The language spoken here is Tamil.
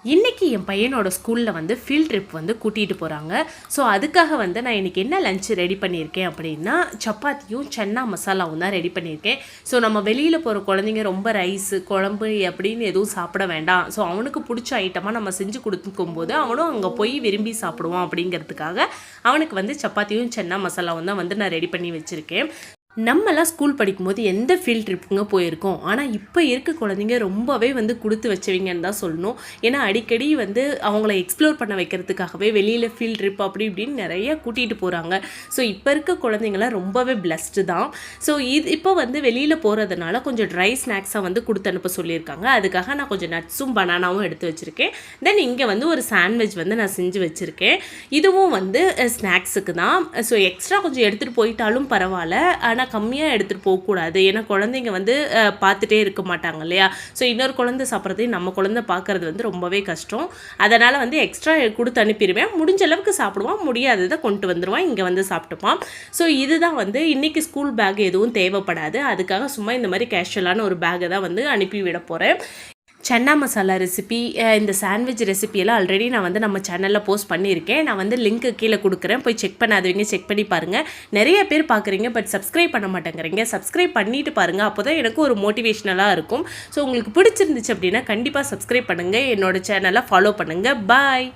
இன்றைக்கி என் பையனோட ஸ்கூலில் வந்து ஃபீல்ட் ட்ரிப் வந்து கூட்டிகிட்டு போகிறாங்க. ஸோ அதுக்காக வந்து நான் இன்றைக்கி என்ன லஞ்ச் ரெடி பண்ணியிருக்கேன் அப்படின்னா, சப்பாத்தியும் சன்னா மசாலாவும் தான் ரெடி பண்ணியிருக்கேன். ஸோ நம்ம வெளியில் போகிற குழந்தைங்க ரொம்ப ரைஸு குழம்பு அப்படின்னு எதுவும் சாப்பிட வேண்டாம். ஸோ அவனுக்கு பிடிச்ச ஐட்டமாக நம்ம செஞ்சு கொடுத்துக்கும்போது அவனும் அங்கே போய் விரும்பி சாப்பிடுவான் அப்படிங்கிறதுக்காக அவனுக்கு வந்து சப்பாத்தியும் சன்னா மசாலாவும் தான் வந்து நான் ரெடி பண்ணி வச்சுருக்கேன். நம்மலாம் ஸ்கூல் படிக்கும்போது எந்த ஃபீல்ட் ட்ரிப்புங்க போயிருக்கோம். ஆனால் இப்போ இருக்க குழந்தைங்க ரொம்பவே வந்து கொடுத்து வச்சவங்கன்னு தான் சொல்லணும். ஏன்னா அடிக்கடி வந்து அவங்கள எக்ஸ்ப்ளோர் பண்ண வைக்கிறதுக்காகவே வெளியில் ஃபீல்ட் ட்ரிப் அப்படி இப்படின்னு நிறைய கூட்டிகிட்டு போகிறாங்க. ஸோ இப்போ இருக்க குழந்தைங்களாம் ரொம்பவே பிளஸ்டு தான். ஸோ இப்போ வந்து வெளியில் போகிறதுனால கொஞ்சம் ட்ரை ஸ்நாக்ஸாக வந்து கொடுத்து அனுப்ப சொல்லியிருக்காங்க. அதுக்காக நான் கொஞ்சம் நட்ஸும் பனானாவும் எடுத்து வச்சுருக்கேன். தென் இங்கே வந்து ஒரு சாண்ட்விச் வந்து நான் செஞ்சு வச்சுருக்கேன். இதுவும் வந்து ஸ்நாக்ஸுக்கு தான். ஸோ எக்ஸ்ட்ரா கொஞ்சம் எடுத்துகிட்டு போயிட்டாலும் பரவாயில்ல, ஆனால் கம்மியாக எடுத்துகிட்டு போகக்கூடாது. ஏன்னா குழந்தைங்க வந்து பார்த்துட்டே இருக்க மாட்டாங்க இல்லையா. ஸோ இன்னொரு குழந்தை சாப்பிட்றதையும் நம்ம குழந்தை பார்க்குறது வந்து ரொம்பவே கஷ்டம். அதனால் வந்து எக்ஸ்ட்ரா கொடுத்து அனுப்பிடுவேன். முடிஞ்ச அளவுக்கு சாப்பிடுவான், முடியாததை கொண்டு வந்துடுவான், இங்கே வந்து சாப்பிட்டுப்பான். ஸோ இதுதான் வந்து இன்றைக்கி ஸ்கூல் பேக் எதுவும் தேவைப்படாது. அதுக்காக சும்மா இந்த மாதிரி கேஷுவலான ஒரு பேக்கை தான் வந்து அனுப்பி விட போகிறேன். சன்னா மசாலா ரெசிபி, இந்த சாண்ட்விச் ரெசிபியெல்லாம் ஆல்ரெடி நான் வந்து நம்ம சேனலில் போஸ்ட் பண்ணியிருக்கேன். நான் வந்து லிங்க்கு கீழே கொடுக்குறேன், போய் செக் பண்ணாதவங்க செக் பண்ணி பாருங்கள். நிறைய பேர் பார்க்குறீங்க, பட் சப்ஸ்கிரைப் பண்ண மாட்டேங்கிறீங்க. சப்ஸ்கிரைப் பண்ணிவிட்டு பாருங்கள், அப்போ தான் எனக்கு ஒரு மோட்டிவேஷ்னலாக இருக்கும். ஸோ உங்களுக்கு பிடிச்சிருந்துச்சு அப்படின்னா கண்டிப்பாக சப்ஸ்கிரைப் பண்ணுங்கள், என்னோடய சேனலை ஃபாலோ பண்ணுங்கள். பாய்.